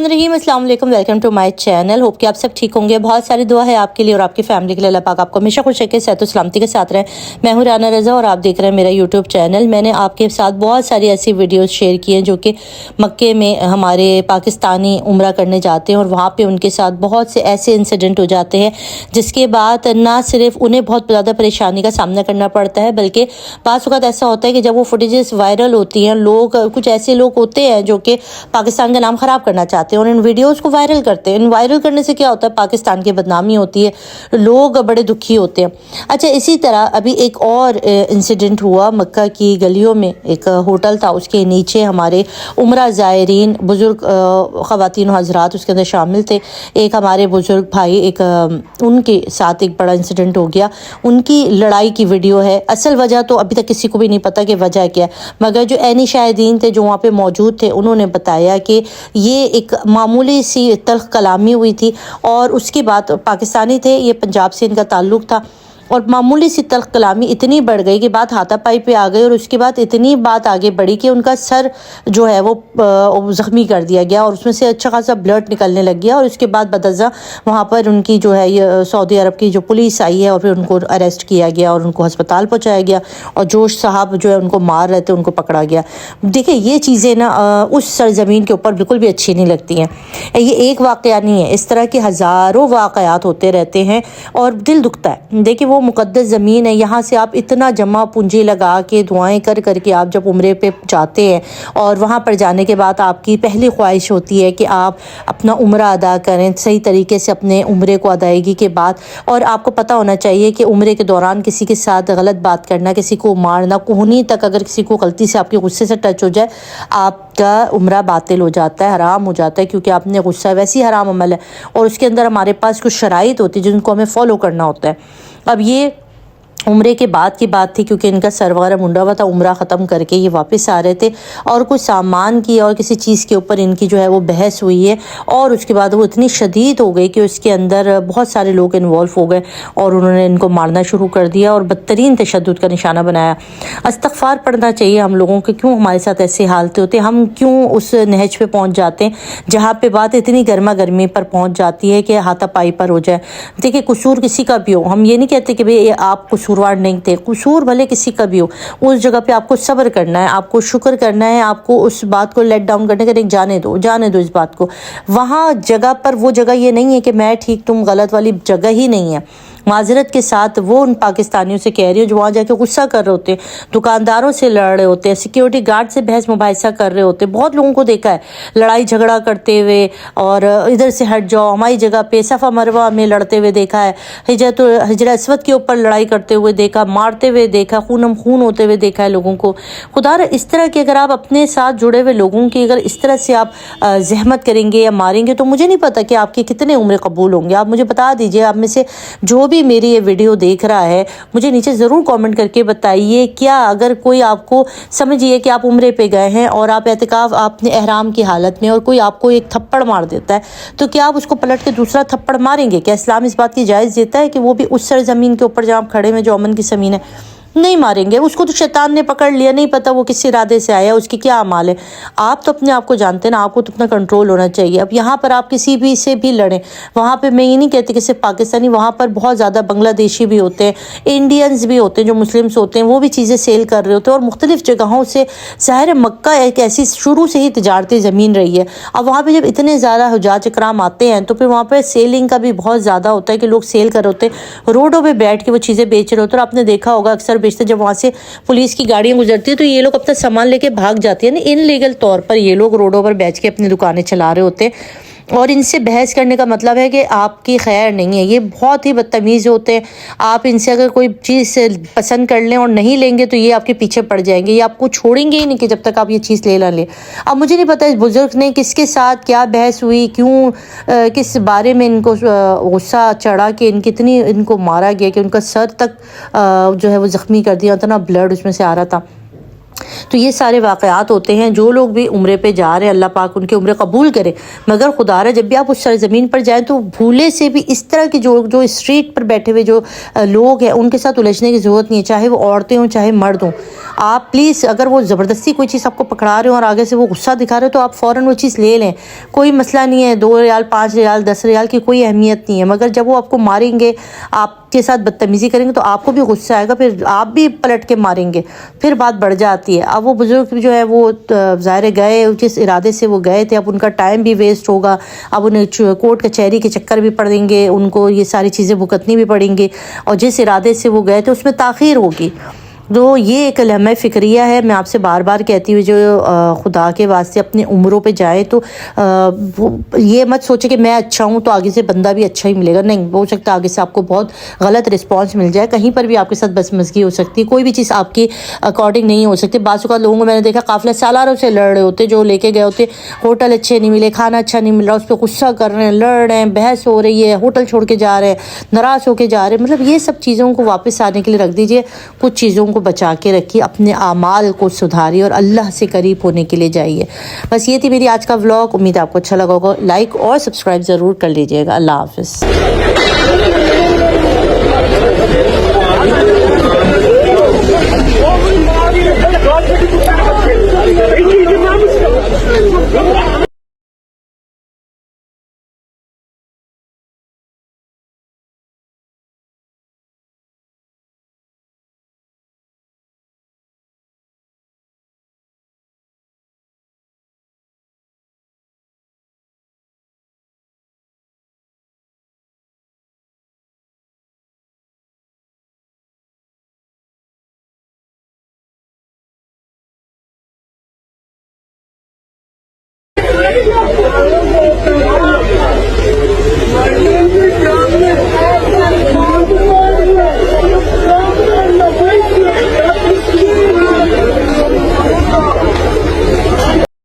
बिस्मिल्लाहिर्रहमानिर्रहीम। अस्सलाम वालेकुम, welcome to my channel. Hope कि आप सब ठीक होंगे। बहुत सारी दुआ है आपके लिए और आपकी फैमिली के लिए। अल्लाह पाक आपको हमेशा खुश रखे, सेहत और सलामती के साथ रहे। मैं हूं राना रज़ा और आप देख रहे हैं मेरा यूट्यूब चैनल। मैंने आपके साथ बहुत सारी ऐसी वीडियोस शेयर की हैं जो कि मक्के में हमारे पाकिस्तानी उम्रा करने जाते हैं और वहाँ पर उनके साथ बहुत से ऐसे इंसिडेंट हो जाते हैं जिसके बाद ना सिर्फ उन्हें बहुत ज़्यादा परेशानी का सामना करना पड़ता है, बल्कि बाज़ औक़ात ऐसा होता है कि जब वो फुटेजेस वायरल होती हैं, लोग कुछ ऐसे लोग होते हैं जो कि पाकिस्तान का नाम ख़राब करना चाहते हैं और इन वीडियोस को वायरल करते हैं। इन वायरल करने से क्या होता है, पाकिस्तान की बदनामी होती है, लोग बड़े दुखी होते हैं। अच्छा, इसी तरह अभी एक और इंसिडेंट हुआ मक्का की गलियों में। एक होटल था, उसके नीचे हमारे उम्रा ज़ायरीन बुज़ुर्ग ख़वातीन हज़रात उसके अंदर शामिल थे। एक हमारे बुज़ुर्ग भाई, उनके साथ एक बड़ा इंसिडेंट हो गया। उनकी लड़ाई की वीडियो है। असल वजह तो अभी तक किसी को भी नहीं पता कि वजह क्या है, मगर जो ऐनी शाहिदीन थे जो वहाँ पे मौजूद थे उन्होंने बताया कि ये एक मामूली सी तल्ख़ कलामी हुई थी और उसके बाद पाकिस्तानी थे, ये पंजाब से इनका ताल्लुक़ था और मामूली सी तल्ख़ कलामी इतनी बढ़ गई कि बात हाथापाई पे आ गई और उसके बाद इतनी बात आगे बढ़ी कि उनका सर जो है वो ज़ख्मी कर दिया गया और उसमें से अच्छा खासा ब्लड निकलने लग गया। और उसके बाद बदज़ा वहाँ पर उनकी जो है ये सऊदी अरब की जो पुलिस आई है और फिर उनको अरेस्ट किया गया और उनको अस्पताल पहुँचाया गया और जोश साहब जो है उनको मार रहे थे उनको पकड़ा गया। देखिए, ये चीज़ें ना उस सरज़मीन के ऊपर बिल्कुल भी अच्छी नहीं लगती हैं। ये एक वाक़या नहीं है, इस तरह के हज़ारों वाक़यात होते रहते हैं और दिल दुखता है। देखिए, वो मुक़द्दस ज़मीन है, यहाँ से आप इतना जमा पूंजी लगा के दुआएं कर कर के आप जब उम्रे पे जाते हैं और वहाँ पर जाने के बाद आपकी पहली ख्वाहिश होती है कि आप अपना उम्रा अदा करें सही तरीके से अपने उम्रे को अदायगी के बाद। और आपको पता होना चाहिए कि उम्रे के दौरान किसी के साथ गलत बात करना, किसी को मारना, कोहनी तक अगर किसी को गलती से आपके गुस्से से टच हो जाए, आपका उम्रा बातिल हो जाता है, हराम हो जाता है, क्योंकि आपने गुस्सा, वैसी हराम अमल है और उसके अंदर हमारे पास कुछ शराइत होती है जिनको हमें फॉलो करना होता है। अब ये उम्रे के बाद की बात थी, क्योंकि इनका सर वगैरह मुंडा हुआ था। उम्रा ख़त्म करके ये वापस आ रहे थे और कुछ सामान की और किसी चीज़ के ऊपर इनकी जो है वो बहस हुई है और उसके बाद वो इतनी शदीद हो गई कि उसके अंदर बहुत सारे लोग इन्वॉल्व हो गए और उन्होंने इनको मारना शुरू कर दिया और बदतरीन तशद्दुद का निशाना बनाया। इस्तग़फ़ार पढ़ना चाहिए हम लोगों के, क्यों हमारे साथ ऐसी हालतें होती हैं, हम क्यों उस नहज पे पहुँच जाते हैं जहाँ पे बात इतनी गर्मा गर्मी पर पहुँच जाती है कि हाथापाई पर हो जाए। देखिए, कसूर किसी का भी हो, हम ये नहीं कहते कि भाई आप कसूरवार नहीं थे, कसूर भले किसी का भी हो, उस जगह पे आपको सब्र करना है, आपको शुक्र करना है, आपको उस बात को लेट डाउन करने का, जाने दो इस बात को। वहाँ जगह पर वो जगह ये नहीं है कि मैं ठीक तुम गलत वाली जगह ही नहीं है। माजरत के साथ वो उन पाकिस्तानियों से कह रही हूँ जो वहाँ जाके गुस्सा कर रहे होते हैं, दुकानदारों से लड़ रहे होते हैं, सिक्योरिटी गार्ड से बहस मुबाहिसा कर रहे होते हैं। बहुत लोगों को देखा है लड़ाई झगड़ा करते हुए और इधर से हट जाओ, हमारी जगह पे सफ़ा मरवा में लड़ते हुए देखा है, हिजर अस्वद के ऊपर लड़ाई करते हुए देखा, मारते हुए देखा, खूनम खून होते हुए देखा है लोगों को। खुदा इस तरह के अगर आप अपने साथ जुड़े हुए लोगों की अगर इस तरह से आप जहमत करेंगे या मारेंगे तो मुझे नहीं पता कि आपके कितने उम्र कबूल होंगे। आप मुझे बता दीजिए, आप में से जो भी मेरी ये वीडियो देख रहा है मुझे नीचे ज़रूर कमेंट करके बताइए, क्या अगर कोई आपको, समझिए कि आप उम्रे पे गए हैं और आप एतिकाफ़ आपने एहराम की हालत में और कोई आपको एक थप्पड़ मार देता है, तो क्या आप उसको पलट के दूसरा थप्पड़ मारेंगे? क्या इस्लाम इस बात की इजाज़त देता है कि वो भी उस सरज़मीन के ऊपर जहाँ आप खड़े में, जो अमन की ज़मीन है? नहीं मारेंगे। उसको तो शैतान ने पकड़ लिया, नहीं पता वो किस इरादे से आया, उसकी क्या अमाल है। आप तो अपने आप को जानते हैं ना, आपको तो अपना कंट्रोल होना चाहिए। अब यहाँ पर आप किसी भी से भी लड़ें, वहाँ पे मैं ये नहीं कहती कि सिर्फ पाकिस्तानी, वहाँ पर बहुत ज़्यादा बांग्लादेशी भी होते हैं, इंडियंस भी होते हैं, जो मुस्लिम्स होते हैं, वो भी चीज़ें सेल कर रहे होते हैं और मुख्तलिफ़ जगहों से। ज़ाहिर मक्का एक ऐसी शुरू से ही तिजारती ज़मीन रही है। अब वहाँ पर जब इतने ज़्यादा हुजाज इकराम आते हैं तो फिर वहाँ पर सेलिंग का भी बहुत ज़्यादा होता है कि लोग सेल कर रहे होते हैं, रोडों पर बैठ के वो चीज़ें बेच रहे होते हैं। और आपने देखा होगा अक्सर बेचते, जब वहाँ से पुलिस की गाड़ियाँ गुजरती है तो ये लोग अपना सामान लेके भाग जाते हैं। इनलीगल तौर पर ये लोग रोडों पर बैठ के अपनी दुकानें चला रहे होते हैं और इनसे बहस करने का मतलब है कि आपकी खैर नहीं है। ये बहुत ही बदतमीज़ होते हैं। आप इनसे अगर कोई चीज़ पसंद कर लें और नहीं लेंगे तो ये आपके पीछे पड़ जाएंगे, ये आपको छोड़ेंगे ही नहीं कि जब तक आप ये चीज़ ले ना लें। अब मुझे नहीं पता इस बुज़ुर्ग ने किसके साथ क्या बहस हुई, क्यों किस बारे में इनको गुस्सा चढ़ा कि कितनी इनको मारा गया कि उनका सर तक जो है वो ज़ख्मी कर दिया, इतना ब्लड उसमें से आ रहा था। تو یہ سارے واقعات ہوتے ہیں. جو لوگ بھی عمرے پہ جا رہے ہیں اللہ پاک ان کے عمرے قبول کرے، مگر خدا را جب بھی آپ اس سرزمین پر جائیں تو بھولے سے بھی اس طرح کے جو اسٹریٹ پر بیٹھے ہوئے جو لوگ ہیں ان کے ساتھ الجھنے کی ضرورت نہیں ہے، چاہے وہ عورتیں ہوں چاہے مرد ہوں. آپ پلیز اگر وہ زبردستی کوئی چیز آپ کو پکڑا رہے ہو اور آگے سے وہ غصہ دکھا رہے ہو تو آپ فوراً وہ چیز لے لیں، کوئی مسئلہ نہیں ہے. 2 ریال 5 ریال 10 ریال کی کوئی اہمیت نہیں ہے، مگر جب وہ آپ کو ماریں گے، آپ کے ساتھ بدتمیزی کریں گے تو آپ کو بھی غصہ آئے گا، پھر آپ بھی پلٹ کے ماریں گے، پھر بات بڑھ جاتی ہے. اب وہ بزرگ جو ہے وہ ظاہر گئے جس ارادے سے وہ گئے تھے، اب ان کا ٹائم بھی ویسٹ ہوگا، اب انہیں کورٹ کچہری کے چکر بھی پڑیں گے، ان کو یہ ساری چیزیں بھگتنی بھی پڑیں گی، اور جس ارادے سے وہ گئے تھے اس میں تاخیر ہوگی. تو یہ ایک لمحہ فکریہ ہے. میں آپ سے بار بار کہتی ہوں جو خدا کے واسطے اپنے عمروں پہ جائے تو یہ مت سوچے کہ میں اچھا ہوں تو آگے سے بندہ بھی اچھا ہی ملے گا. نہیں، ہو سکتا ہے آگے سے آپ کو بہت غلط رسپانس مل جائے، کہیں پر بھی آپ کے ساتھ بدمزگی ہو سکتی ہے، کوئی بھی چیز آپ کی اکارڈنگ نہیں ہو سکتی. بعض اوقات لوگوں کو میں نے دیکھا قافلہ سالاروں سے لڑ رہے ہوتے، جو لے کے گئے ہوتے، ہوٹل اچھے نہیں ملے، کھانا اچھا نہیں مل رہا، اس پہ غصہ کر رہے ہیں، لڑ رہے ہیں، بحث ہو رہی ہے، ہوٹل چھوڑ کے جا رہے ہیں، ناراض ہو کے جا رہے ہیں. مطلب یہ سب چیزوں کو واپس آنے کے لیے رکھ دیجئے، کچھ چیزوں کو بچا کے رکھیے، اپنے اعمال کو سدھاریے اور اللہ سے قریب ہونے کے لیے جائیے. بس یہ تھی میری آج کا ولاگ. امید ہے آپ کو اچھا لگا ہوگا. لائک اور سبسکرائب ضرور کر لیجئے گا. اللہ حافظ.